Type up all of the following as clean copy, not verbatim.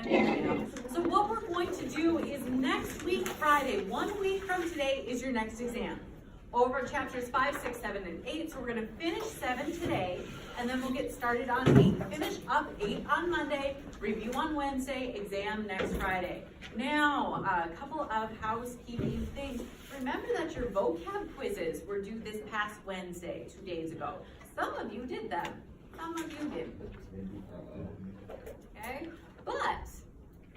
So what we're going to do is next week, Friday, 1 week from today is your next exam. Over chapters 5, 6, 7, and 8. So we're going to finish 7 today, and then we'll get started on 8. Finish up 8 on Monday, review on Wednesday, exam next Friday. Now, a couple of housekeeping things. Remember that your vocab quizzes were due this past Wednesday, 2 days ago. Some of you did them. Some of you didn't. Okay? But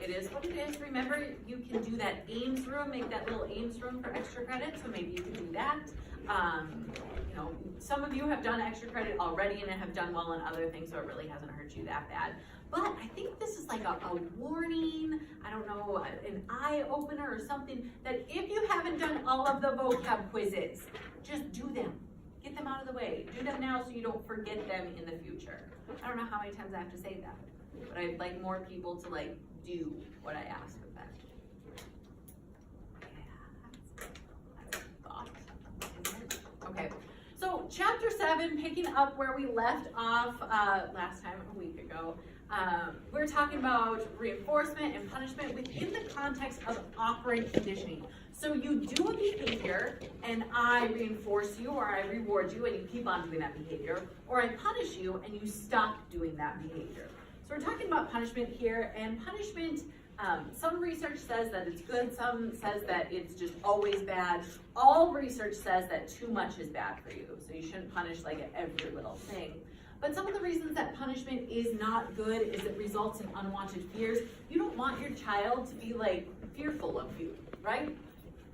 it is what it is. Remember, you can do that Ames room, make that little Ames room for extra credit, so maybe you can do that. You know, some of you have done extra credit already and have done well in other things, so it really hasn't hurt you that bad. But I think this is like a warning, I don't know, an eye opener or something, that if you haven't done all of the vocab quizzes, just do them. Get them out of the way. Do them now so you don't forget them in the future. I don't know how many times I have to say that, but I'd like more people to like do what I ask of them. Okay, so chapter 7, picking up where we left off last time, a week ago. We're talking about reinforcement and punishment within the context of operant conditioning. So you do a behavior and I reinforce you or I reward you and you keep on doing that behavior, or I punish you and you stop doing that behavior. So we're talking about punishment here, and punishment, some research says that it's good, some says that it's just always bad. All research says that too much is bad for you, so you shouldn't punish like every little thing. But some of the reasons that punishment is not good is it results in unwanted fears. You don't want your child to be like fearful of you, right?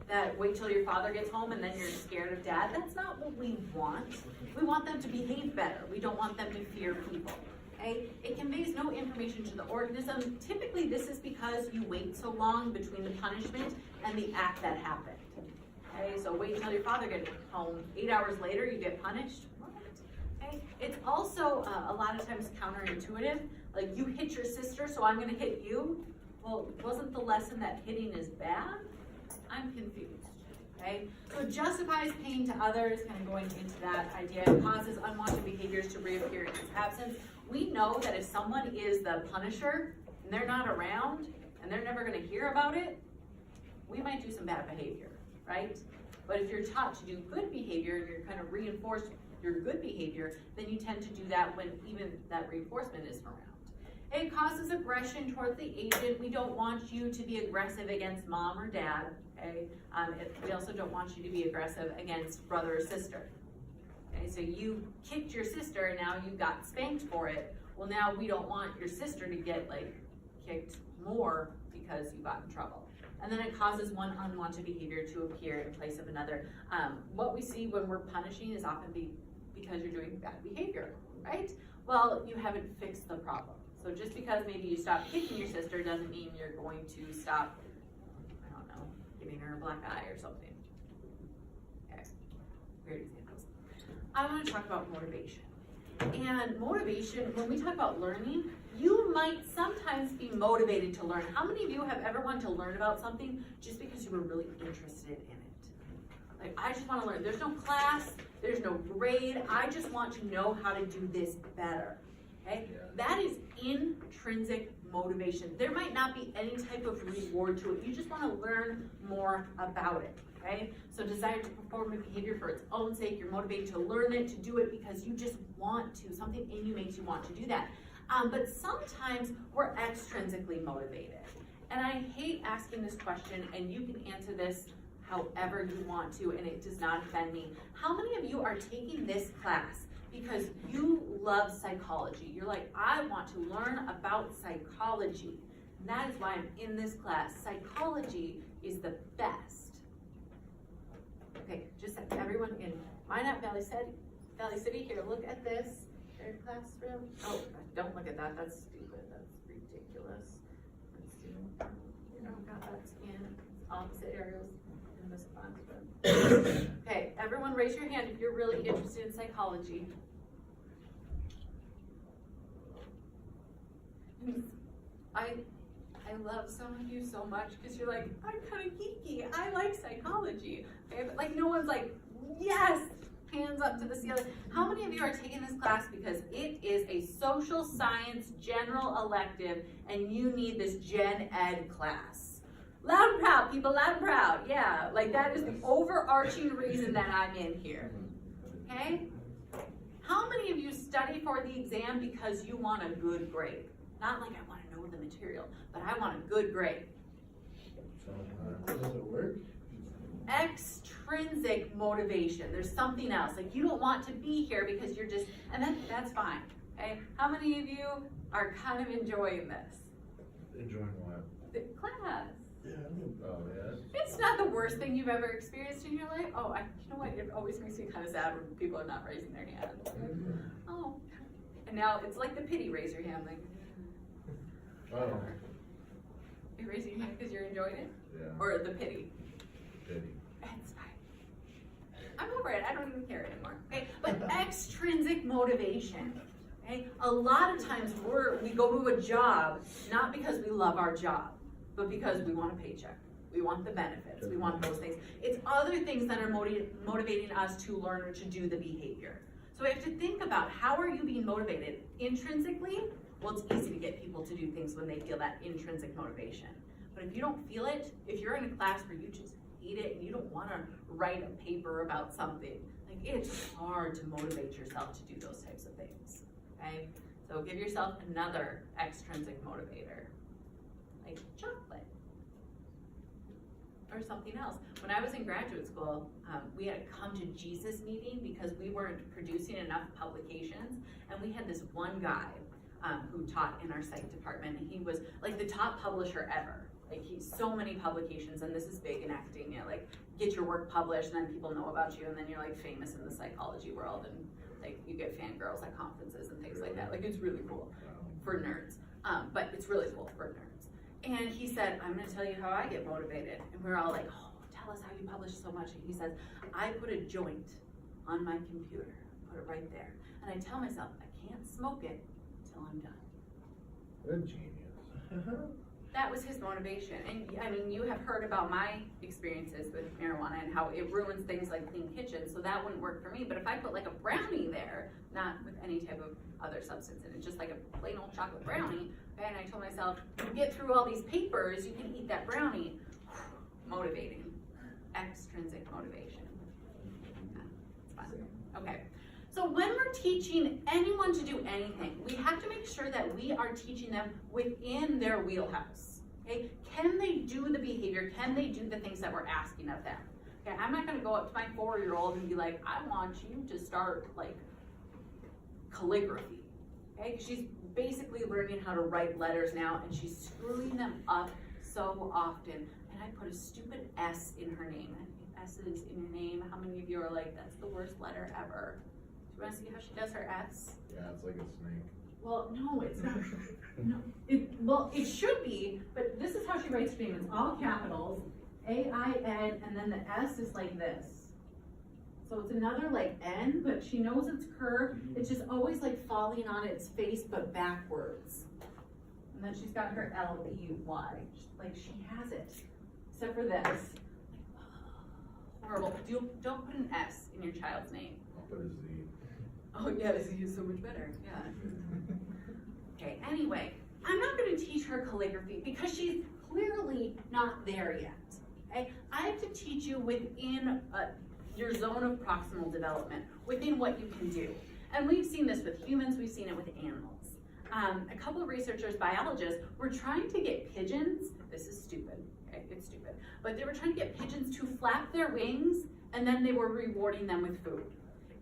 That wait till your father gets home and then you're scared of dad. That's not what we want. We want them to behave better. We don't want them to fear people. Okay? It conveys no information to the organism. Typically, this is because you wait so long between the punishment and the act that happened. Okay? So wait until your father gets home. 8 hours later, you get punished. What? Okay? It's also a lot of times counterintuitive. Like, you hit your sister, so I'm going to hit you. Well, wasn't the lesson that hitting is bad? I'm confused. Okay? So it justifies pain to others, kind of going into that idea. It causes unwanted behaviors to reappear in its absence. We know that if someone is the punisher and they're not around and they're never going to hear about it, we might do some bad behavior, right? But if you're taught to do good behavior and you're kind of reinforced your good behavior, then you tend to do that when even that reinforcement isn't around. It causes aggression towards the agent. We don't want you to be aggressive against mom or dad, okay? We also don't want you to be aggressive against brother or sister. Okay, so you kicked your sister and now you got spanked for it. Well, now we don't want your sister to get like kicked more because you got in trouble. And then it causes one unwanted behavior to appear in place of another. What we see when we're punishing is often because you're doing bad behavior, right? Well, you haven't fixed the problem. So just because maybe you stop kicking your sister doesn't mean you're going to stop, I don't know, giving her a black eye or something. Okay, weird examples. I want to talk about motivation. And motivation, when we talk about learning, you might sometimes be motivated to learn. How many of you have ever wanted to learn about something just because you were really interested in it? Like, I just want to learn. There's no class, there's no grade. I just want to know how to do this better. Okay? That is intrinsic motivation. There might not be any type of reward to it. You just want to learn more about it. Okay? So desire to perform a behavior for its own sake. You're motivated to learn it, to do it because you just want to. Something in you makes you want to do that. But sometimes we're extrinsically motivated. And I hate asking this question, and you can answer this however you want to, and it does not offend me. How many of you are taking this class because you love psychology? You're like, I want to learn about psychology. And that is why I'm in this class. Psychology is the best. Okay, just everyone in Minot Valley City, here, look at this. Their classroom. Oh, don't look at that. That's stupid. That's ridiculous. Let's see. You know, got that in opposite areas in this classroom. Okay, everyone raise your hand if you're really interested in psychology. I love some of you so much because you're like, I'm kind of geeky. I like psychology. Okay, but like no one's like, yes. hands up to the ceiling. How many of you are taking this class because it is a social science general elective and you need this gen ed class? Loud and proud, people, loud and proud. Yeah, like that is the overarching reason that I'm in here. Okay? How many of you study for the exam because you want a good grade? Not like I want to know the material, but I want a good grade. Does it work? Extrinsic motivation. There's something else. Like you don't want to be here because you're just, and that's fine. Okay? How many of you are kind of enjoying this? Enjoying what? The class. Yeah. Oh, yeah. It's not the worst thing you've ever experienced in your life. Oh, you know what? It always makes me kind of sad when people are not raising their hand. Oh, and now it's like the pity raise your hand thing. Oh. You're raising your hand because you're enjoying it? Yeah. Or the pity? Pity. It's fine. I'm over it. I don't even care anymore. Okay, but extrinsic motivation. Okay, a lot of times we go to a job not because we love our job, but because we want a paycheck. We want the benefits. We want those things. It's other things that are motivating us to learn or to do the behavior. So we have to think about how are you being motivated intrinsically? Well, it's easy to get people to do things when they feel that intrinsic motivation. But if you don't feel it, if you're in a class where you just hate it and you don't want to write a paper about something, like it's hard to motivate yourself to do those types of things. Okay? So give yourself another extrinsic motivator, like chocolate or something else. When I was in graduate school, we had a come to Jesus meeting because we weren't producing enough publications, and we had this one guy who taught in our psych department, and he was like the top publisher ever. Like he's so many publications, and this is big in academia, like get your work published and then people know about you and then you're like famous in the psychology world and like you get fangirls at conferences and things like that. Like it's really cool for nerds, but it's really cool for nerds. And he said, I'm gonna tell you how I get motivated. And we're all like, oh, tell us how you publish so much. And he says, I put a joint on my computer, put it right there. And I tell myself, I can't smoke it until I'm done. What a genius. That was his motivation. And I mean, you have heard about my experiences with marijuana and how it ruins things like clean kitchens, so that wouldn't work for me. But if I put like a brownie there, not with any type of other substance in it, just like a plain old chocolate brownie, and I told myself, you get through all these papers, you can eat that brownie. Motivating. Extrinsic motivation. It's fun. Okay. So when we're teaching anyone to do anything, we have to make sure that we are teaching them within their wheelhouse. Okay? Can they do the behavior? Can they do the things that we're asking of them? Okay, I'm not going to go up to my 4-year-old and be like, I want you to start like calligraphy. Okay? Because she's basically learning how to write letters now, and she's screwing them up so often. And I put a stupid S in her name. I think S is in your name. How many of you are like, that's the worst letter ever? Do you want to see how she does her S? Yeah, it's like a snake. Well, no, it's not. No, well, it should be, but this is how she writes her name. It's all capitals, A-I-N, and then the S is like this. So it's another like N, but she knows it's curved. It's just always like falling on its face, but backwards. And then she's got her L-E-Y. Like she has it, except for this. Horrible. Don't put an S in your child's name. I'll put a Z. Oh yeah, the Z is so much better, yeah. Okay, anyway, I'm not gonna teach her calligraphy because she's clearly not there yet, okay? I have to teach you within your zone of proximal development, within what you can do. And we've seen this with humans, we've seen it with animals. A couple of researchers, biologists, were trying to get pigeons, this is stupid, okay, it's stupid, but they were trying to get pigeons to flap their wings, and then they were rewarding them with food.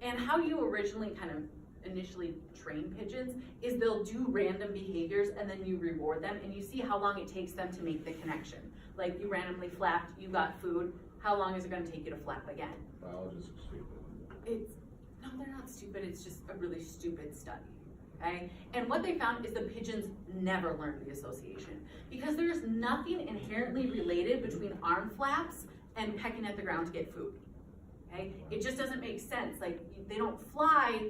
And how you originally kind of initially train pigeons is they'll do random behaviors and then you reward them and you see how long it takes them to make the connection. Like you randomly flapped, you got food, how long is it going to take you to flap again? Biologists are stupid. No, they're not stupid, it's just a really stupid study. Okay? And what they found is the pigeons never learned the association because there's nothing inherently related between arm flaps and pecking at the ground to get food. Okay? It just doesn't make sense. Like they don't fly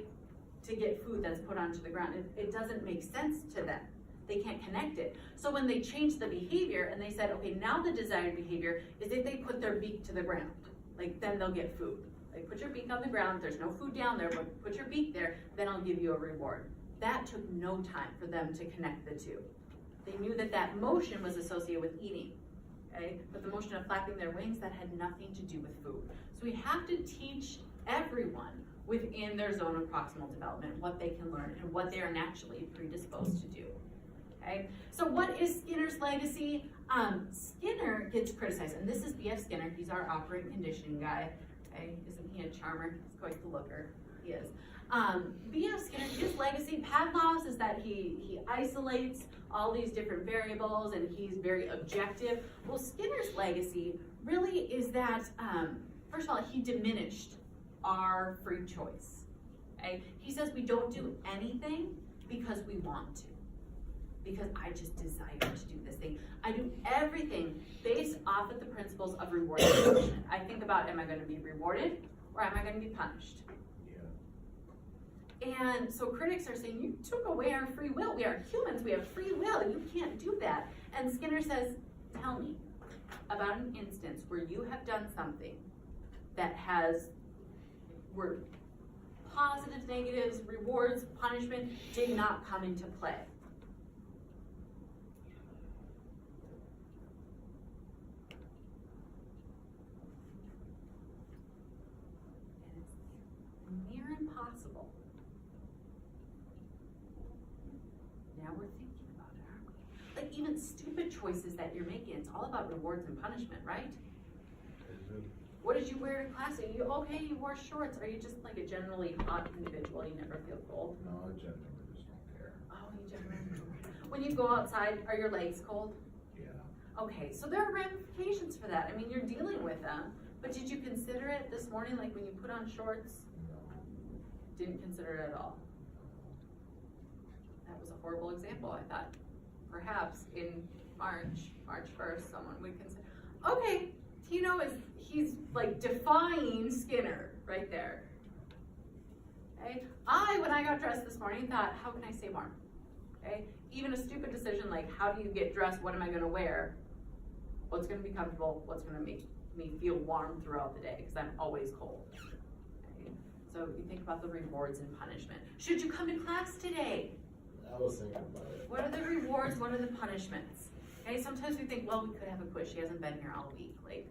to get food that's put onto the ground. It doesn't make sense to them. They can't connect it. So when they changed the behavior and they said, okay, now the desired behavior is if they put their beak to the ground, like then they'll get food. Like, put your beak on the ground, there's no food down there, but put your beak there, then I'll give you a reward. That took no time for them to connect the two. They knew that that motion was associated with eating, okay? But the motion of flapping their wings, that had nothing to do with food. So we have to teach everyone within their zone of proximal development what they can learn and what they are naturally predisposed to do, okay? So what is Skinner's legacy? Skinner gets criticized, and this is B.F. Skinner, he's our operant conditioning guy, okay? Isn't he a charmer? He's quite the looker, he is. B.F. Skinner, his legacy, Pavlov's, is that he isolates all these different variables and he's very objective. Well, Skinner's legacy really is that, first of all, he diminished our free choice. Okay? He says we don't do anything because we want to, because I just desire to do this thing. I do everything based off of the principles of reward and punishment. I think about, am I going to be rewarded or am I going to be punished? And so critics are saying, you took away our free will. We are humans, we have free will, you can't do that. And Skinner says, tell me about an instance where you have done something that where positives, negatives, rewards, punishment did not come into play. And it's near impossible. Now we're thinking about it, aren't we? Like even stupid choices that you're making, it's all about rewards and punishment, right? What did you wear to class? Are you okay? You wore shorts. Are you just like a generally hot individual? You never feel cold? No, I generally just don't care. Oh, you generally don't. When you go outside, are your legs cold? Yeah. Okay, so there are ramifications for that. I mean, you're dealing with them. But did you consider it this morning, like when you put on shorts? No. Didn't consider it at all. That was a horrible example. I thought perhaps in March 1st, someone would consider. Okay, Tino he's like defying Skinner right there. Okay, when I got dressed this morning, thought, how can I stay warm? Okay, even a stupid decision like, how do you get dressed? What am I going to wear? What's going to be comfortable? What's going to make me feel warm throughout the day? Because I'm always cold. Okay? So you think about the rewards and punishment. Should you come to class today? I was thinking about it. What are the rewards? What are the punishments? Okay, sometimes we think, well, we could have a quiz. She hasn't been here all week. Like,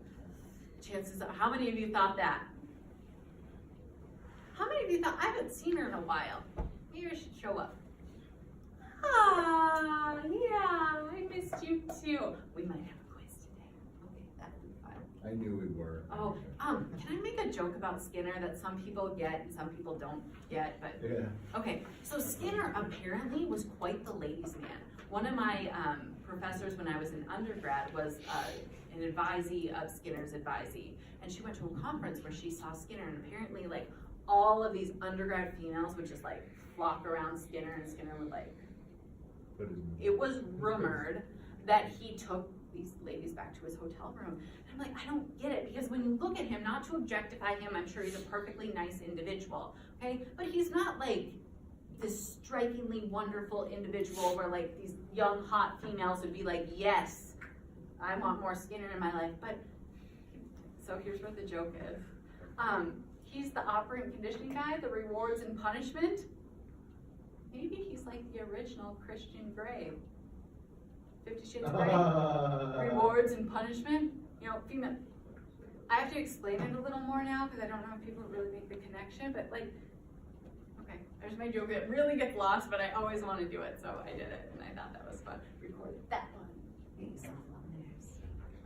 chances are, how many of you thought that? How many of you thought, I haven't seen her in a while. Maybe I should show up. Ah, yeah, I missed you too. We might have a quiz today. Okay, that'll be fun. I knew we were. Oh, can I make a joke about Skinner that some people get and some people don't get? But Yeah. okay, so Skinner apparently was quite the ladies' man. One of my professors when I was in undergrad was an advisee of Skinner's advisee, and she went to a conference where she saw Skinner, and apparently like all of these undergrad females would just like flock around Skinner, and Skinner would like, it was rumored that he took these ladies back to his hotel room. And I'm like, I don't get it, because when you look at him, not to objectify him, I'm sure he's a perfectly nice individual, okay? But he's not like this strikingly wonderful individual where like these young hot females would be like, yes, I want more Skinner in my life. But so here's what the joke is. He's the operant conditioning guy, the rewards and punishment. Maybe he's like the original Christian Grey. 50 Shades of Grey. Rewards and punishment. You know, female. I have to explain it a little more now because I don't know if people really make the connection, but like, okay, there's my joke. It really gets lost, but I always want to do it, so I did it, and I thought that was fun. Recorded that one.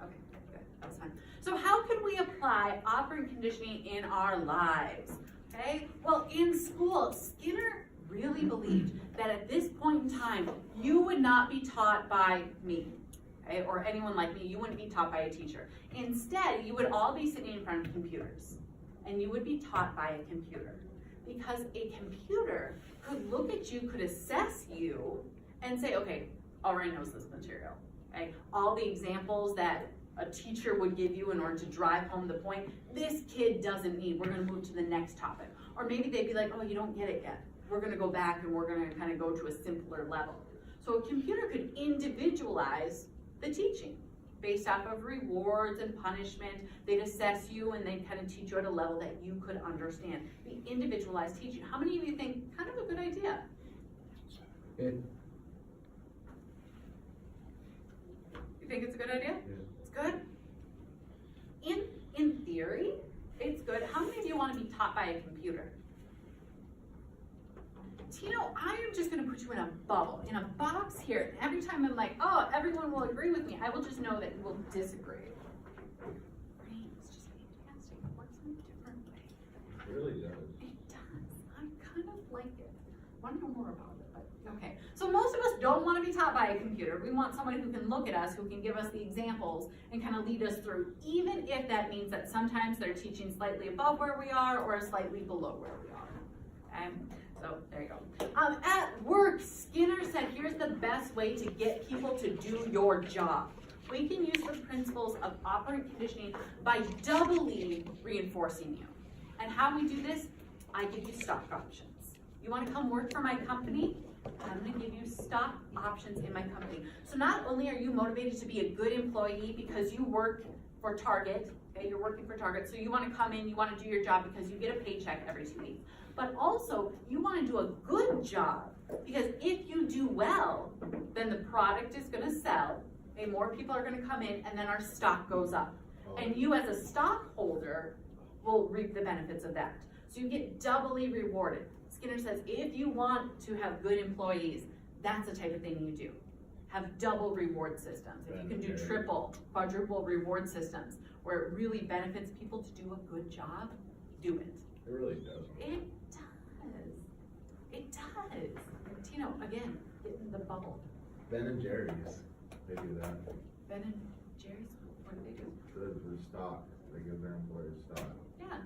Okay, good. That was fun. So how can we apply operant conditioning in our lives? Okay, well, in school, Skinner really believed that at this point in time, you would not be taught by me, okay, or anyone like me. You wouldn't be taught by a teacher. Instead, you would all be sitting in front of computers, and you would be taught by a computer, because a computer could look at you, could assess you, and say, okay, already knows this material. Okay, all the examples that a teacher would give you in order to drive home the point, this kid doesn't need. We're going to move to the next topic. Or maybe they'd be like, oh, you don't get it yet. We're going to go back and we're going to kind of go to a simpler level. So a computer could individualize the teaching. based off of rewards and punishment. They'd assess you and they'd kind of teach you at a level that you could understand. Be individualized teaching. How many of you think kind of a good idea? You think it's a good idea? Yeah. It's good? In theory, it's good. How many of you want to be taught by a computer? Tino, I am just going to put you in a bubble, in a box here. And every time I'm like, oh, everyone will agree with me, I will just know that you will disagree. Brain is just fantastic. It works in a different way. It really does. It does. I kind of like it. I want to know more about it, but okay. So most of us don't want to be taught by a computer. We want someone who can look at us, who can give us the examples and kind of lead us through, even if that means that sometimes they're teaching slightly above where we are or slightly below where we are. Okay? So there you go. At work, Skinner said, here's the best way to get people to do your job. We can use the principles of operant conditioning by doubly reinforcing you. And how we do this, I give you stock options. You want to come work for my company? I'm going to give you stock options in my company. So not only are you motivated to be a good employee because you work for Target, okay, you're working for Target, so you want to come in, you want to do your job because you get a paycheck every 2 weeks. But also, you want to do a good job because if you do well, then the product is going to sell, okay, more people are going to come in, and then our stock goes up. And you as a stockholder will reap the benefits of that. So you get doubly rewarded. Skinner says, if you want to have good employees, that's the type of thing you do. Have double reward systems. If you can do triple, quadruple reward systems where it really benefits people to do a good job, do it. It really does. It does. It does. Tino, again, get in the bubble. Ben and Jerry's, they do that. Ben and Jerry's, what do they do? The stock, they give their employees stock. Yeah.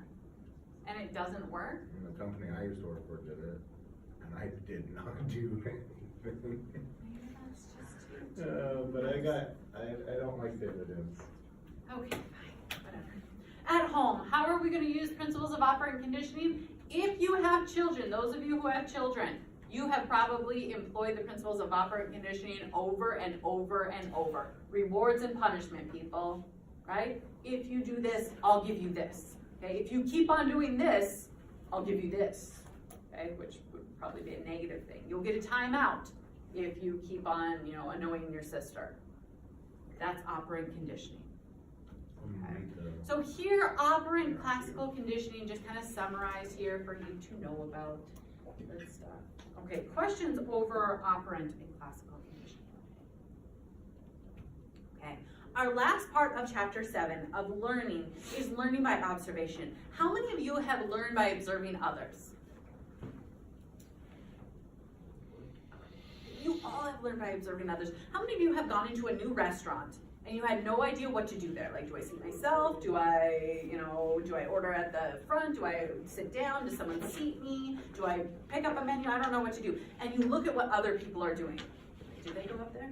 And it doesn't work? And the company I used to work for did it, and I did not do anything. Maybe that's just too. But I don't like dividends. Okay, fine, whatever. At home, how are we going to use principles of operant conditioning? If you have children, those of you who have children, you have probably employed the principles of operant conditioning over and over and over. Rewards and punishment, people, right? If you do this, I'll give you this. Okay, if you keep on doing this, I'll give you this. Okay, which would probably be a negative thing. You'll get a timeout if you keep on, annoying your sister. That's operant conditioning. Okay. So here, operant classical conditioning, just kind of summarized here for you to know about this stuff. Okay, questions over operant and classical conditioning. Okay, our last part of chapter 7 of learning is learning by observation. How many of you have learned by observing others? You all have learned by observing others. How many of you have gone into a new restaurant and you had no idea what to do there? Like, do I seat myself? Do I order at the front? Do I sit down? Does someone seat me? Do I pick up a menu? I don't know what to do. And you look at what other people are doing. Do they go up there?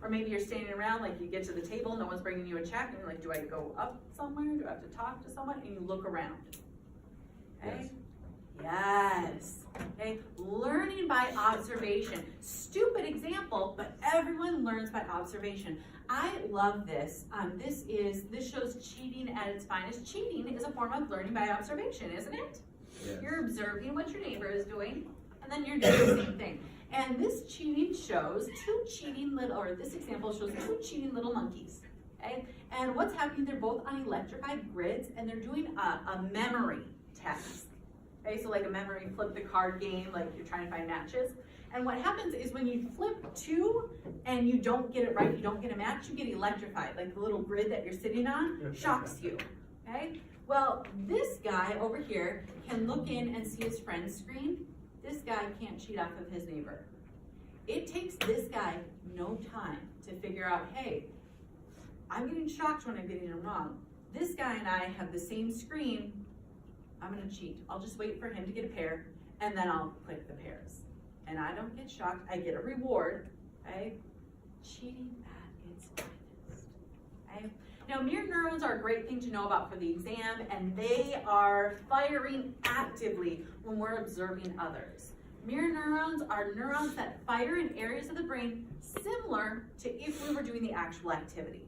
Or maybe you're standing around, like you get to the table, no one's bringing you a check, and you're like, do I go up somewhere? Do I have to talk to someone? And you look around. Okay? Yes. Okay, learning by observation. Stupid example, but everyone learns by observation. I love this. This shows cheating at its finest. Cheating is a form of learning by observation, isn't it? Yes. You're observing what your neighbor is doing, and then you're doing the same thing. And this cheating shows this example shows two cheating little monkeys. Okay, and what's happening? They're both on electrified grids, and they're doing a memory test. Okay, so like a memory flip the card game, like you're trying to find matches. And what happens is when you flip 2 and you don't get it right, you don't get a match, you get electrified. Like the little grid that you're sitting on shocks you. Okay? Well, this guy over here can look in and see his friend's screen. This guy can't cheat off of his neighbor. It takes this guy no time to figure out, hey, I'm getting shocked when I'm getting it wrong. This guy and I have the same screen. I'm gonna cheat. I'll just wait for him to get a pair, and then I'll click the pairs. And I don't get shocked, I get a reward, okay? Cheating at its finest, okay? Now, mirror neurons are a great thing to know about for the exam, and they are firing actively when we're observing others. Mirror neurons are neurons that fire in areas of the brain similar to if we were doing the actual activity.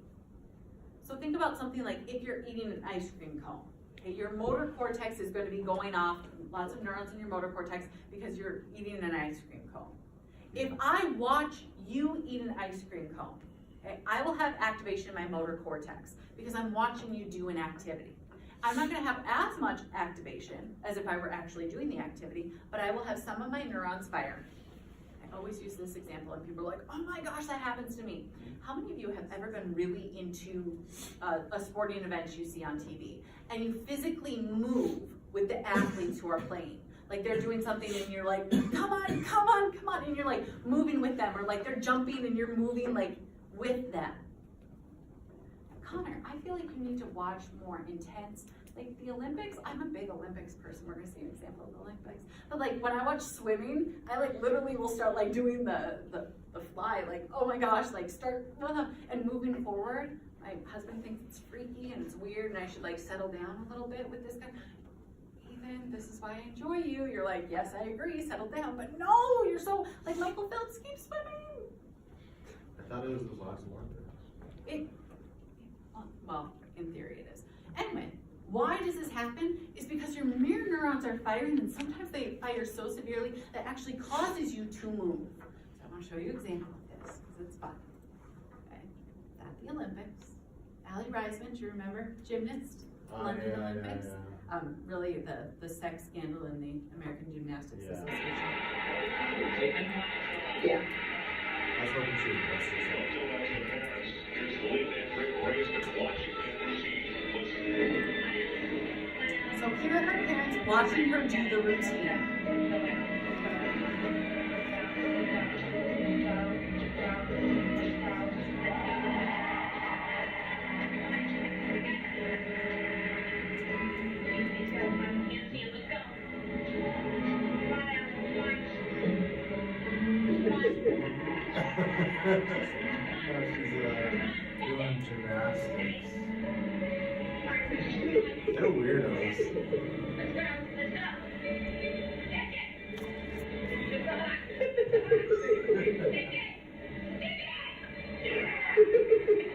So think about something like if you're eating an ice cream cone. Okay, your motor cortex is going to be going off, lots of neurons in your motor cortex because you're eating an ice cream cone. If I watch you eat an ice cream cone, okay, I will have activation in my motor cortex because I'm watching you do an activity. I'm not going to have as much activation as if I were actually doing the activity, but I will have some of my neurons fire. I always use this example and people are like, oh my gosh, that happens to me. How many of you have ever been really into a sporting event you see on TV and you physically move with the athletes who are playing? Like they're doing something and you're like, come on, come on, come on, and you're like moving with them, or like they're jumping and you're moving like with them. Connor, I feel like you need to watch more intense, like the Olympics. I'm a big Olympics person. We're gonna see an example of the Olympics. But like when I watch swimming, I like literally will start like doing the fly, like, oh my gosh, like start and moving forward. My husband thinks it's freaky and it's weird and I should like settle down a little bit with this guy. Ethan, this is why I enjoy you. You're like, yes, I agree, settle down. But no, you're so, like Michael Phelps, keep swimming. I thought it was the last one. Well, in theory it is. Anyway, why does this happen? Is because your mirror neurons are firing and sometimes they fire so severely that actually causes you to move. So I'm gonna show you an example of this because it's fun. Okay, at the Olympics, Allie Reisman, do you remember, gymnast? London Olympics. Yeah. Really the sex scandal in the American Gymnastics Association. Yeah. I was hoping she would bless So here are her parents watching her do the routine. Doing gymnastics. They're weirdos.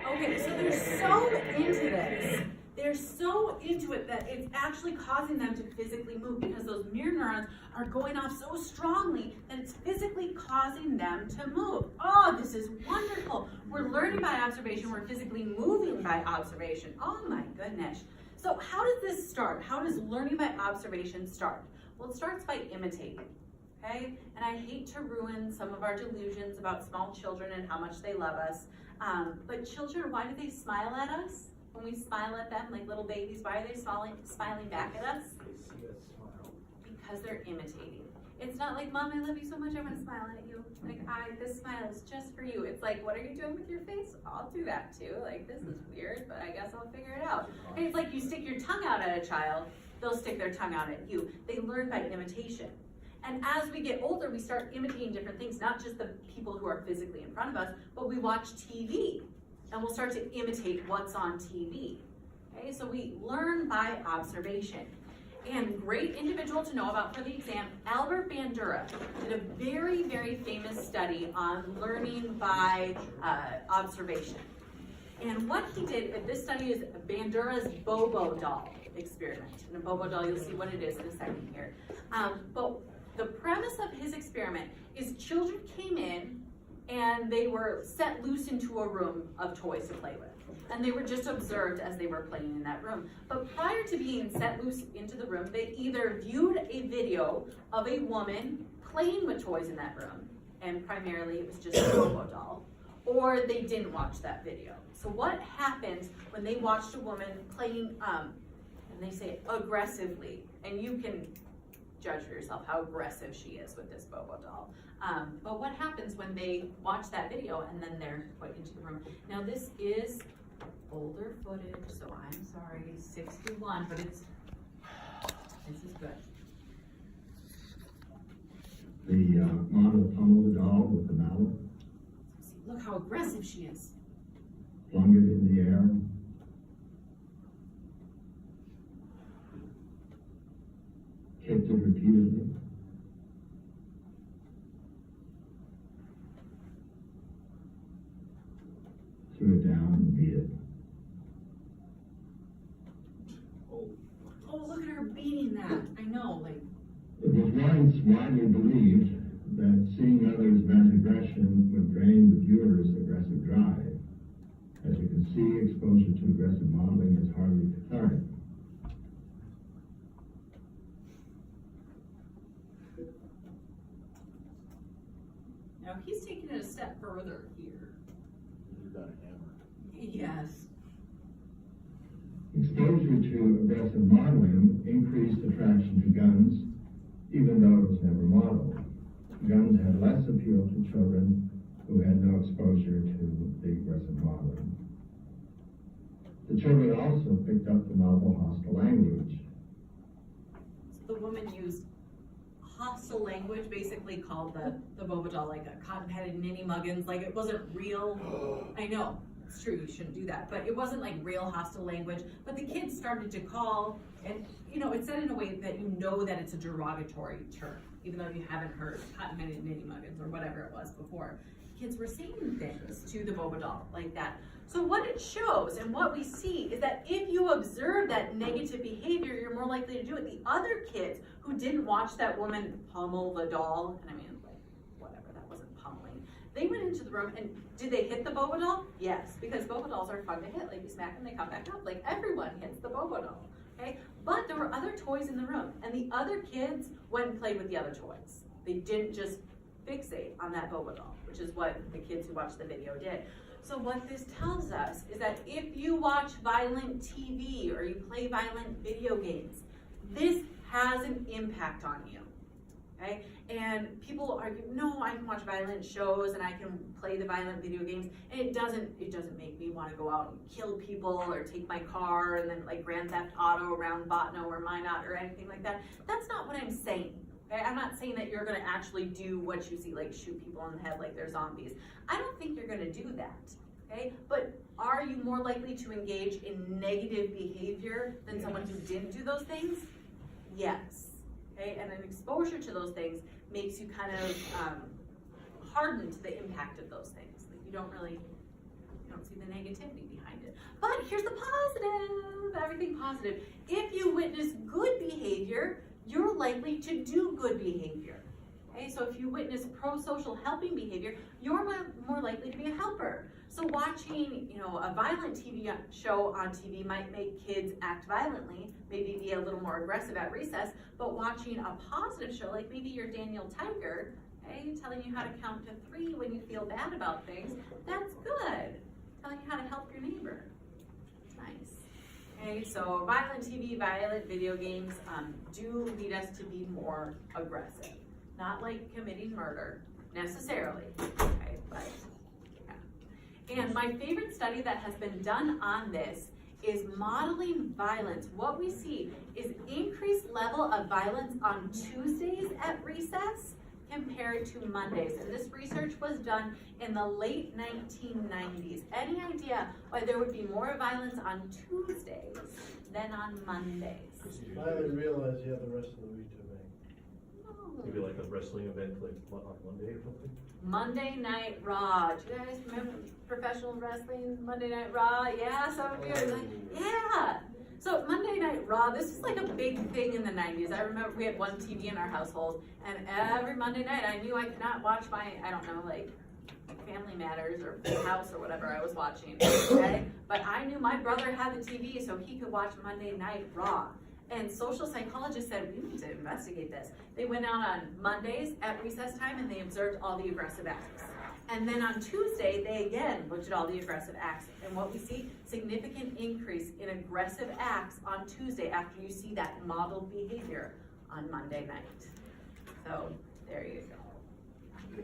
Okay, so they're so into this. They're so into it that it's actually causing them to physically move because those mirror neurons are going off so strongly that it's physically causing them to move. Oh, this is wonderful. We're learning by observation. We're physically moving by observation. Oh my goodness. So how does this start? How does learning by observation start? Well, it starts by imitating. Okay? And I hate to ruin some of our delusions about small children and how much they love us. But children, why do they smile at us? When we smile at them, like little babies, why are they smiling back at us? They see us smile. Because they're imitating. It's not like, Mom, I love you so much, I want to smile at you. Like, this smile is just for you. It's like, what are you doing with your face? I'll do that too. Like, this is weird, but I guess I'll figure it out. And it's like you stick your tongue out at a child, they'll stick their tongue out at you. They learn by imitation. And as we get older, we start imitating different things, not just the people who are physically in front of us, but we watch TV. And we'll start to imitate what's on TV. Okay, so we learn by observation. And great individual to know about for the exam, Albert Bandura did a very, very famous study on learning by observation. And what he did, this study is Bandura's Bobo doll experiment. And a Bobo doll, you'll see what it is in a second here. But the premise of his experiment is children came in and they were set loose into a room of toys to play with. And they were just observed as they were playing in that room. But prior to being set loose into the room, they either viewed a video of a woman playing with toys in that room, and primarily it was just a Bobo doll, or they didn't watch that video. So what happens when they watched a woman playing, and they say aggressively, and you can judge for yourself how aggressive she is with this Bobo doll. But what happens when they watch that video and then they're put into the room? Now this is older footage, so I'm sorry, 61, but this is good. The model pummeled the doll with the mallet, See, look how aggressive she is. flung it in the air, kicked it repeatedly, threw it down and beat it. Oh, look at her beating that. I know, like, It was once widely believed that seeing others vent aggression would drain the viewer's aggressive drive. As you can see, exposure to aggressive modeling is hardly cathartic. now he's taking it a step further here. You got a hammer. Yes. Exposure to aggressive modeling increased attraction to guns, even though it was never modeled. Guns had less appeal to children who had no exposure to the aggressive modeling. The children also picked up the novel hostile language. So the woman used hostile language, basically called the boba doll like a cotton-headed ninny muggins, like it wasn't real. I know, it's true, you shouldn't do that, but it wasn't like real hostile language. But the kids started to call, and you know, it's said in a way that you know that it's a derogatory term, even though you haven't heard cotton-headed ninny muggins or whatever it was before. Kids were saying things to the boba doll like that. So what it shows and what we see is that if you observe that negative behavior, you're more likely to do it. The other kids who didn't watch that woman pummel the doll, and I mean, like, whatever, that wasn't pummeling. They went into the room, and did they hit the boba doll? Yes, because boba dolls are fun to hit. Like, you smack them, they come back up. Like, everyone hits the boba doll, okay? But there were other toys in the room, and the other kids went and played with the other toys. They didn't just fixate on that boba doll, which is what the kids who watched the video did. So what this tells us is that if you watch violent TV or you play violent video games, this has an impact on you, okay? And people argue, no, I can watch violent shows and I can play the violent video games, and it doesn't make me want to go out and kill people or take my car and then like Grand Theft Auto around Botno or Minot or anything like that. That's not what I'm saying. Okay? I'm not saying that you're going to actually do what you see, like shoot people in the head like they're zombies. I don't think you're going to do that, okay? But are you more likely to engage in negative behavior than someone who didn't do those things? Yes, okay? And an exposure to those things makes you kind of hardened to the impact of those things. Like you don't see the negativity behind it. But here's the positive, everything positive. If you witness good behavior, you're likely to do good behavior. Okay, so if you witness pro-social helping behavior, you're more likely to be a helper. So watching, a violent TV show on TV might make kids act violently, maybe be a little more aggressive at recess, but watching a positive show, like maybe your Daniel Tiger, okay, telling you how to count to 3 when you feel bad about things, that's good. Telling you how to help your neighbor, it's nice. Okay, so violent TV, violent video games do lead us to be more aggressive. Not like committing murder, necessarily, okay, but yeah. And my favorite study that has been done on this is modeling violence. What we see is increased level of violence on Tuesdays at recess compared to Mondays. And this research was done in the late 1990s. Any idea why there would be more violence on Tuesdays than on Mondays? I didn't realize you had the rest of the week to make. Maybe like a wrestling event, like what, on Monday or something? Monday Night Raw. Do you guys remember professional wrestling, Monday Night Raw? Yeah, some of you are like, yeah. So Monday Night Raw, this is like a big thing in the 90s. I remember we had one TV in our household, and every Monday night I knew I could not watch my, like Family Matters or Full House or whatever I was watching, okay? But I knew my brother had the TV so he could watch Monday Night Raw. And social psychologists said, we need to investigate this. They went out on Mondays at recess time and they observed all the aggressive acts. And then on Tuesday, they again looked at all the aggressive acts. And what we see, significant increase in aggressive acts on Tuesday after you see that modeled behavior on Monday night. So there you go.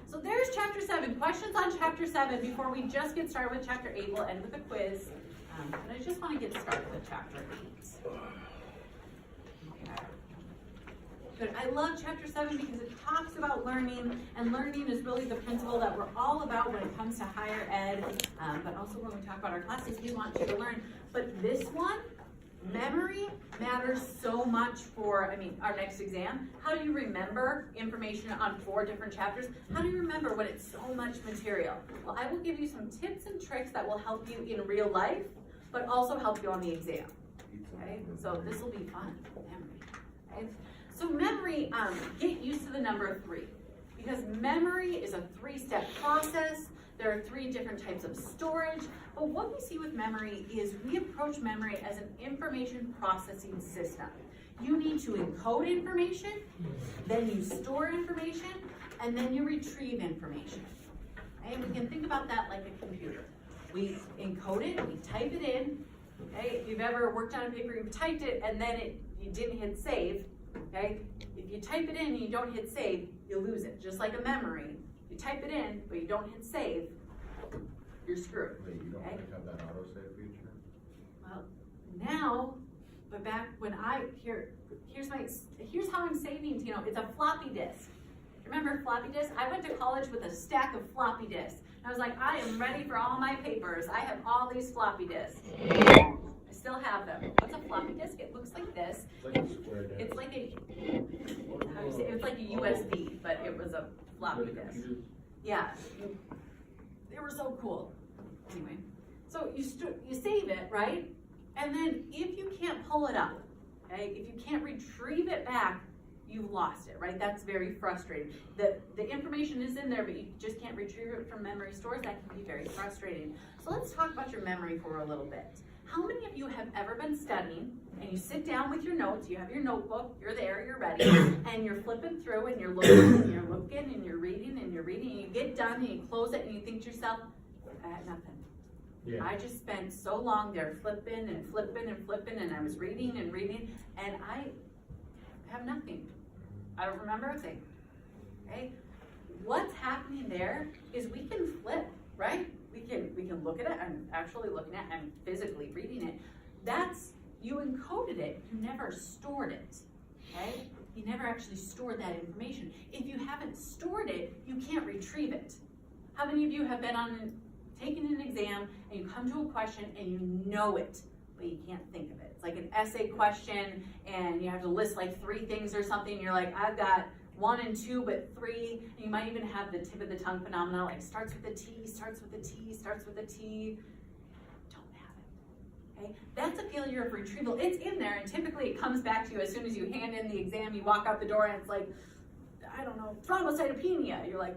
So there's chapter 7. Questions on chapter 7 before we just get started with chapter 8. We'll end with a quiz. But I just want to get started with chapter 8. Okay. Good. I love chapter 7 because it talks about learning, and learning is really the principle that we're all about when it comes to higher ed, but also when we talk about our classes, we want you to learn. But this one memory matters so much for, our next exam. How do you remember information on 4 different chapters? How do you remember when it's so much material? Well, I will give you some tips and tricks that will help you in real life, but also help you on the exam. Okay, so this will be fun, memory. Okay? So memory, get used to the number 3, because memory is a 3-step process. There are 3 different types of storage, but what we see with memory is we approach memory as an information processing system. You need to encode information, then you store information, and then you retrieve information. Okay? We can think about that like a computer. We encode it, we type it in. Okay? If you've ever worked on a paper, you've typed it, and then you didn't hit save. Okay? If you type it in and you don't hit save, you lose it. Just like a memory. You type it in, but you don't hit save, you're screwed. Wait, you don't Okay? have that autosave feature? Well, now, but back when here's how I'm saving, it's a floppy disk. Remember floppy disk? I went to college with a stack of floppy disks. I was like, I am ready for all my papers. I have all these floppy disks. I still have them. What's a floppy disk? It looks like this. It's like a square disk. It's like how do you say? It was like a USB, but it was a floppy disk. Yeah, they were so cool. Anyway, so you save it, right? And then if you can't pull it up, okay, if you can't retrieve it back, you've lost it, right? That's very frustrating. The information is in there, but you just can't retrieve it from memory stores. That can be very frustrating. So let's talk about your memory for a little bit. How many of you have ever been studying and you sit down with your notes, you have your notebook, you're there, you're ready, and you're flipping through and you're looking and you're looking and you're reading and you're reading and you get done and you close it and you think to yourself, I had nothing. Yeah. I just spent so long there flipping and flipping and flipping and I was reading and reading and I have nothing. I don't remember a thing. Okay? What's happening there is we can flip, right? We can look at it. I'm actually looking at it. I'm physically reading it. That's, you encoded it. You never stored it. Okay? You never actually stored that information. If you haven't stored it, you can't retrieve it. How many of you have been taken an exam and you come to a question and you know it, but you can't think of it? It's like an essay question and you have to list like 3 things or something. And you're like, I've got 1 and 2, but 3. And you might even have the tip of the tongue phenomenon, like starts with a T, starts with a T, starts with a T. Don't have it. Okay? That's a failure of retrieval. It's in there, and typically it comes back to you as soon as you hand in the exam. You walk out the door, and it's like, I don't know, thrombocytopenia. You're like,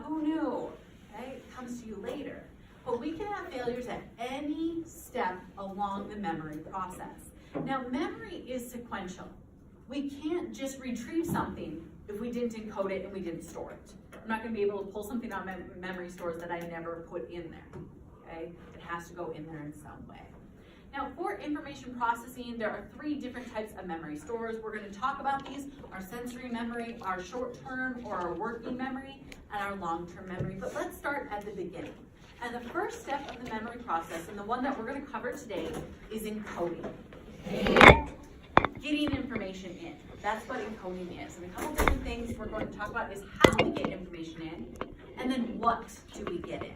who knew? Okay? It comes to you later. But we can have failures at any step along the memory process. Now, memory is sequential. We can't just retrieve something if we didn't encode it and we didn't store it. I'm not going to be able to pull something out of memory stores that I never put in there. Okay? It has to go in there in some way. Now, for information processing, there are 3 different types of memory stores. We're going to talk about these: our sensory memory, our short-term or our working memory, and our long-term memory. But let's start at the beginning. And the first step of the memory process, and the one that we're going to cover today, is encoding. Getting information in. That's what encoding is. And a couple different things we're going to talk about is how we get information in, and then what do we get in.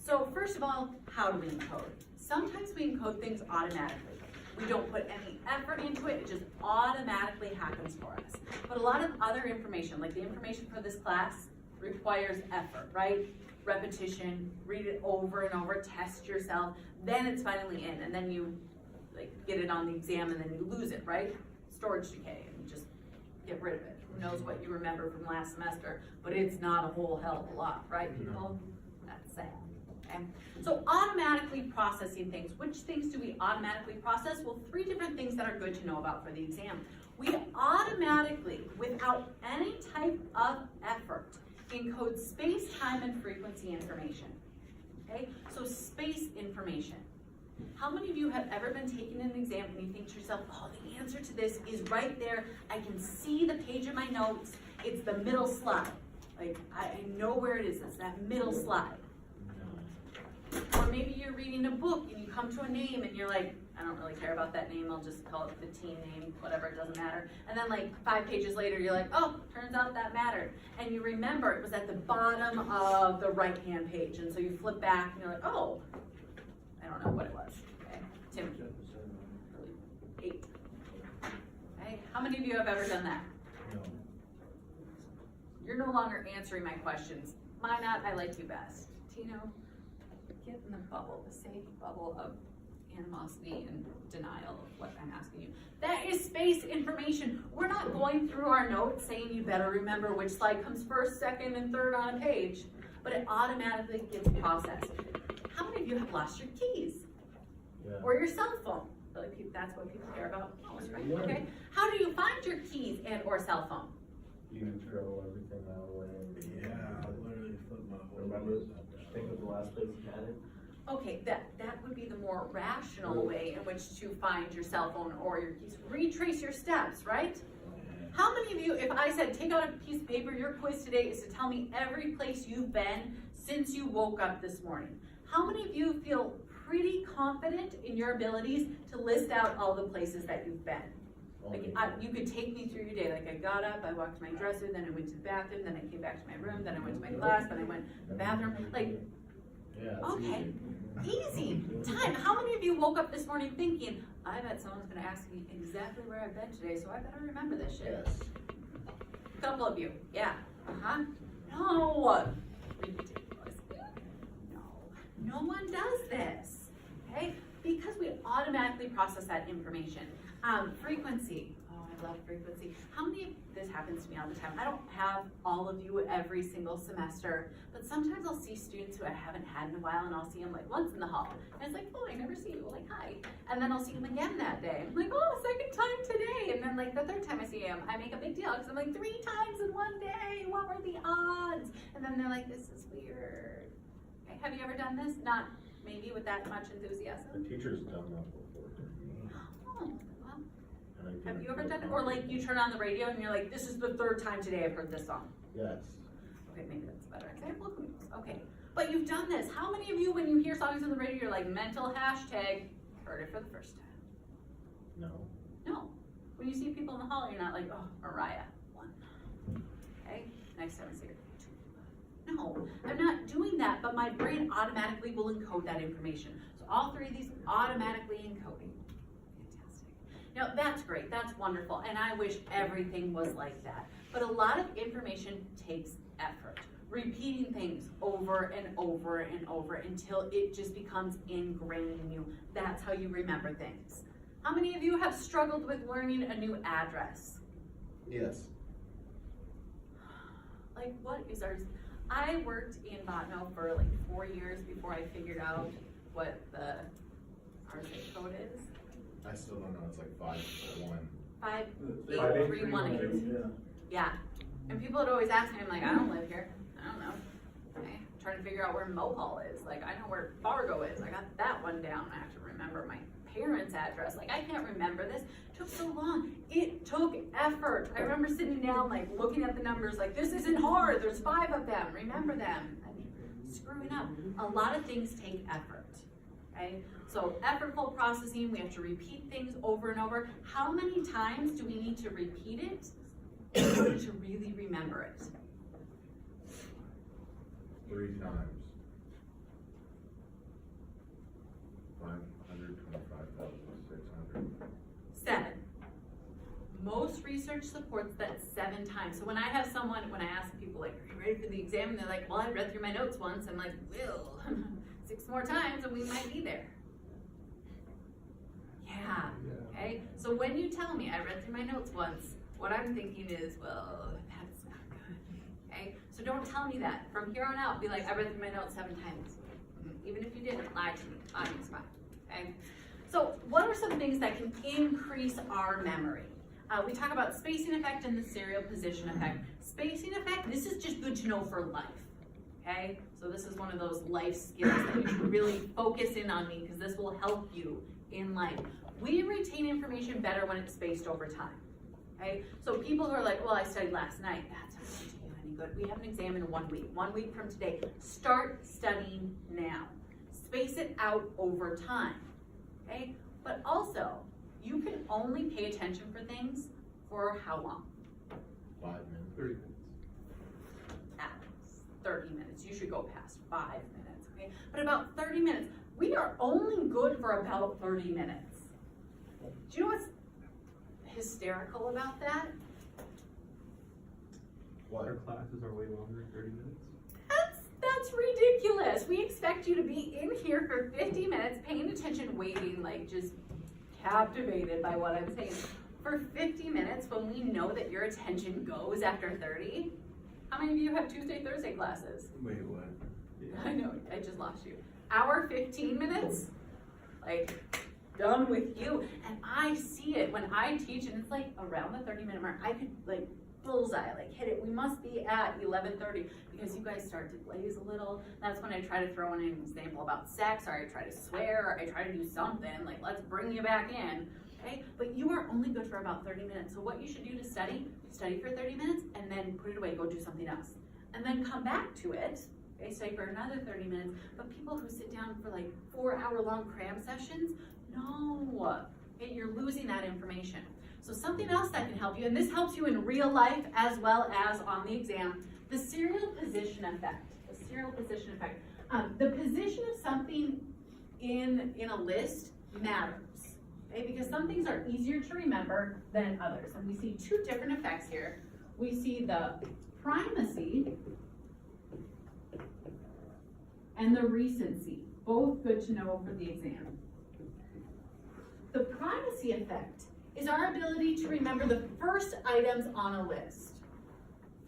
So first of all, how do we encode? Sometimes we encode things automatically. We don't put any effort into it, it just automatically happens for us. But a lot of other information, like the information for this class, requires effort, right? Repetition, read it over and over, test yourself, then it's finally in, and then you get it on the exam and then you lose it, right? Storage decay, and you just get rid of it. Who knows what you remember from last semester, but it's not a whole hell of a lot, right, people? That's sad. Okay? So automatically processing things. Which things do we automatically process? Well, 3 different things that are good to know about for the exam. We automatically, without any type of effort, encode space, time, and frequency information. Okay? So space information. How many of you have ever been taking an exam and you think to yourself, oh, the answer to this is right there. I can see the page of my notes. It's the middle slide. Like, I know where it is. It's that middle slide. Or maybe you're reading a book and you come to a name and you're like, I don't really care about that name. I'll just call it the teen name, whatever, it doesn't matter. And then like 5 pages later, you're like, oh, turns out that mattered. And you remember it was at the bottom of the right-hand page. And so you flip back and you're like, oh, I don't know what it was. Okay? Tim? 8. Okay, how many of you have ever done that? No. You're no longer answering my questions. Why not? I like you best. Tino, get in the bubble, the safe bubble of animosity and denial of what I'm asking you. That is space information. We're not going through our notes saying you better remember which slide comes first, second, and third on a page, but it automatically gets processed. How many of you have lost your keys? Yeah. Or your cell phone? Really, that's what people care about most, right? Okay. How do you find your keys and or cell phone? You throw everything away. Yeah, I literally flipped my whole. Remember, think of the last place you had it? Okay, that would be the more rational way in which to find your cell phone or your keys. Retrace your steps, right? How many of you, if I said, take out a piece of paper, your quiz today is to tell me every place you've been since you woke up this morning. How many of you feel pretty confident in your abilities to list out all the places that you've been? Like, you could take me through your day. Like, I got up, I walked to my dresser, then I went to the bathroom, then I came back to my room, then I went to my class, then I went to the bathroom. Like, Yeah. okay, easy. Time. How many of you woke up this morning thinking, I bet someone's gonna ask me exactly where I've been today, so I better remember this shit? Yes. A couple of you, yeah. Uh-huh. No. Ridiculous. No one does this, okay? Because we automatically process that information. Frequency. Oh, I love frequency. How many of this happens to me all the time? I don't have all of you every single semester, but sometimes I'll see students who I haven't had in a while, and I'll see them like once in the hall. And it's like, oh, I never see you. Like, hi. And then I'll see them again that day. I'm like, oh, second time today. And then like the third time I see them, I make a big deal because I'm like, 3 times in one day. What were the odds? And then they're like, this is weird. Okay, have you ever done this? Not maybe with that much enthusiasm. The teacher's done that before. Oh, well. And I Have didn't you ever feel done it? Or like you turn on the radio and you're like, this is the 3rd time today I've heard this song. Yes. Okay, maybe that's a better example. Okay, but you've done this. How many of you, when you hear songs on the radio, you're like, mental hashtag, heard it for the first time? No. No. When you see people in the hall, you're not like, oh, Mariah, 1. Okay, next time I see her, 2. No, I'm not doing that, but my brain automatically will encode that information. So all 3 of these automatically encoding. Fantastic. Now that's great, that's wonderful, and I wish everything was like that. But a lot of information takes effort. Repeating things over and over and over until it just becomes ingrained in you. That's how you remember things. How many of you have struggled with learning a new address? Yes. Like, what is ours? I worked in Botno for like 4 years before I figured out what the RSA code is. I still don't know. It's like 5-1. 58318. Yeah. Yeah. And people would always ask me, I'm like, I don't live here. I don't know. Okay. I'm trying to figure out where Mohall is. Like, I know where Fargo is. I got that one down. I have to remember my parents' address. Like, I can't remember this. It took so long. It took effort. I remember sitting down, like, looking at the numbers, like, this isn't hard. There's 5 of them. Remember them. I'm screwing up. A lot of things take effort. Okay? So, effortful processing, we have to repeat things over and over. How many times do we need to repeat it in order to really remember it? 3 times. 525,600. 7. Most research supports that 7 times. So when I have someone, when I ask people, like, are you ready for the exam? And they're like, well, I read through my notes once. I'm like, well, 6 more times and we might be there. Yeah, okay? So when you tell me I read through my notes once, what I'm thinking is, well, that's not good, okay? So don't tell me that. From here on out, be like, I read through my notes 7 times. Even if you didn't, lie to me. It's fine, okay? So what are some things that can increase our memory? We talk about spacing effect and the serial position effect. Spacing effect, this is just good to know for life, okay? So this is one of those life skills that you should really focus in on me because this will help you in life. We retain information better when it's spaced over time, okay? So people who are like, well, I studied last night, that's not going to do you any good. We have an exam in 1 week. 1 week from today. Start studying now. Space it out over time, okay? But also, you can only pay attention for things for how long? 5 minutes. 30 minutes. At 30 minutes. You should go past 5 minutes, okay? But about 30 minutes. We are only good for about 30 minutes. Do you know what's hysterical about that? Our classes are way longer, 30 minutes. That's ridiculous. We expect you to be in here for 50 minutes, paying attention, waiting, like just captivated by what I'm saying. For 50 minutes when we know that your attention goes after 30. How many of you have Tuesday, Thursday classes? Wait, what? I know, I just lost you. Hour 15 minutes? Like, done with you. And I see it when I teach, and it's like around the 30-minute mark. I could like bullseye, like hit it. We must be at 11:30 because you guys start to blaze a little. That's when I try to throw in an example about sex, or I try to swear, or I try to do something, like let's bring you back in. Okay, but you are only good for about 30 minutes. So what you should do to study for 30 minutes and then put it away, go do something else. And then come back to it, okay, study for another 30 minutes. But people who sit down for like 4-hour-long cram sessions, no, okay, you're losing that information. So something else that can help you, and this helps you in real life as well as on the exam, the serial position effect. The serial position effect. The position of something in a list matters. Okay, because some things are easier to remember than others. And we see two different effects here. We see the primacy and the recency, both good to know for the exam. The primacy effect is our ability to remember the first items on a list.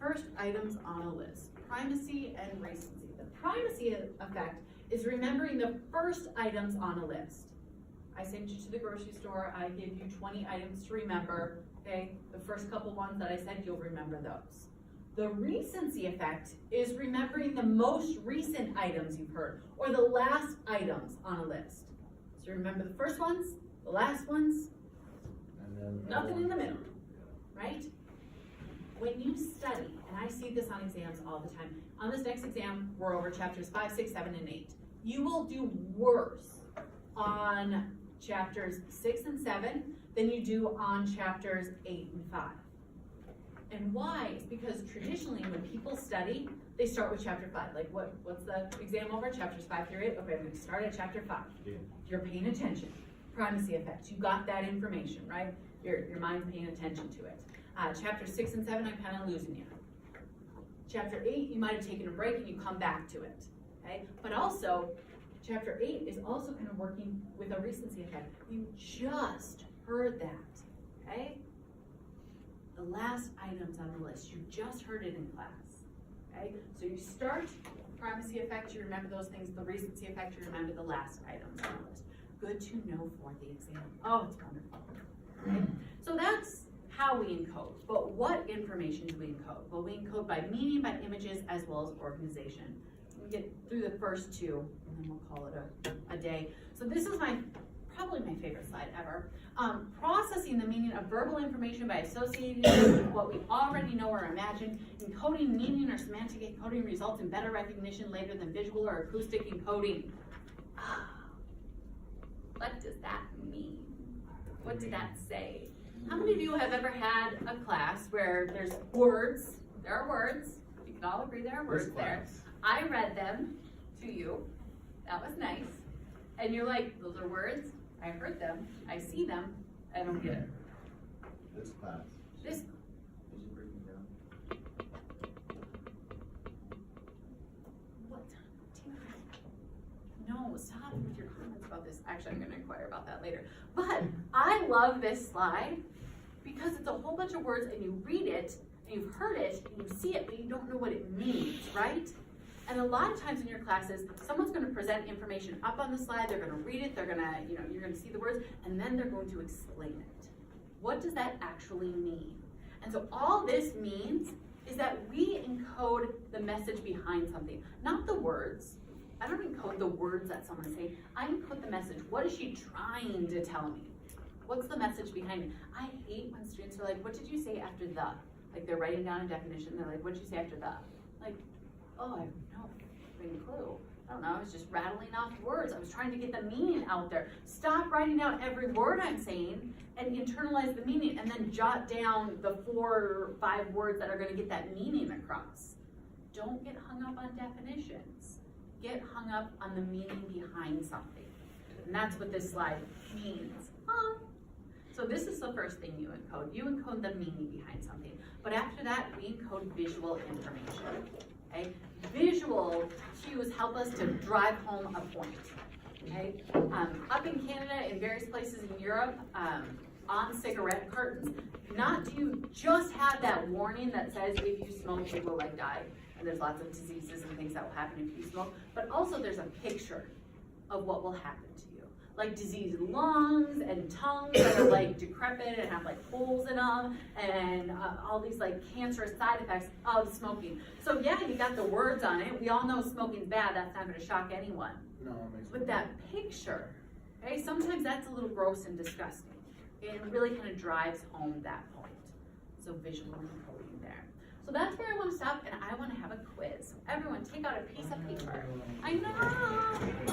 First items on a list, primacy and recency. The primacy effect is remembering the first items on a list. I sent you to the grocery store, I gave you 20 items to remember, okay? The first couple ones that I said, you'll remember those. The recency effect is remembering the most recent items you've heard, or the last items on a list. So remember the first ones, the last ones, And then nothing in the middle, right? When you study, and I see this on exams all the time, on this next exam, we're over chapters 5, 6, 7, and 8. You will do worse on chapters 6 and 7 than you do on chapters 8 and 5. And why? It's because traditionally when people study, they start with chapter 5. Like what's the exam over? Chapters 5 through 8? Okay, I'm gonna start at chapter 5. Yeah. You're paying attention. Primacy effect, you got that information, right? Your mind's paying attention to it. Chapter 6 and 7, I'm kind of losing you. Chapter 8, you might have taken a break and you come back to it, okay? But also, chapter 8 is also kind of working with a recency effect. You just heard that, okay? The last items on the list, you just heard it in class, okay? So you start primacy effect, you remember those things. The recency effect, you remember the last items on the list. Good to know for the exam. Oh, it's wonderful. Okay? So that's how we encode. But what information do we encode? Well, we encode by meaning, by images, as well as organization. We get through the first two, and then we'll call it a day. So this is probably my favorite slide ever. Processing the meaning of verbal information by associating it with what we already know or imagine. Encoding meaning or semantic encoding results in better recognition later than visual or acoustic encoding. What does that mean? What did that say? How many of you have ever had a class where there's words, there are words, you can all agree there are words there. I read them to you, that was nice. And you're like, those are words, I heard them, I see them, I don't get it. This class. This, Did you break me down? what? No, stop with your comments about this. Actually, I'm gonna inquire about that later. But I love this slide because it's a whole bunch of words and you read it and you've heard it and you see it, but you don't know what it means, right? And a lot of times in your classes, someone's gonna present information up on the slide, they're gonna read it, they're gonna, you're gonna see the words, and then they're going to explain it. What does that actually mean? And so all this means is that we encode the message behind something, not the words. I don't encode the words that someone's saying, I encode the message. What is she trying to tell me? What's the message behind it? I hate when students are like, what did you say after the? Like they're writing down a definition, they're like, what did you say after the? Like, oh, I have no freaking clue. I don't know, I was just rattling off words. I was trying to get the meaning out there. Stop writing down every word I'm saying and internalize the meaning and then jot down the 4 or 5 words that are gonna get that meaning across. don't get hung up on definitions. Get hung up on the meaning behind something. And that's what this slide means. So this is the first thing you encode. You encode the meaning behind something. But after that, we encode visual information. Okay? Visual cues help us to drive home a point. Okay? Up in Canada, in various places in Europe, on cigarette cartons, not do you just have that warning that says if you smoke, you will like die, and there's lots of diseases and things that will happen if you smoke, but also there's a picture of what will happen to you, like diseased lungs and tongues that are like decrepit and have like holes in them, and all these like cancerous side effects of smoking. So yeah, you got the words on it. We all know smoking's bad. That's not going to shock anyone. No, it makes But that picture, okay, sometimes that's a little gross and disgusting. It really kind of drives home that point. So visual encoding there. So that's where I want to stop, and I want to have a quiz. Everyone take out a piece of paper. I know.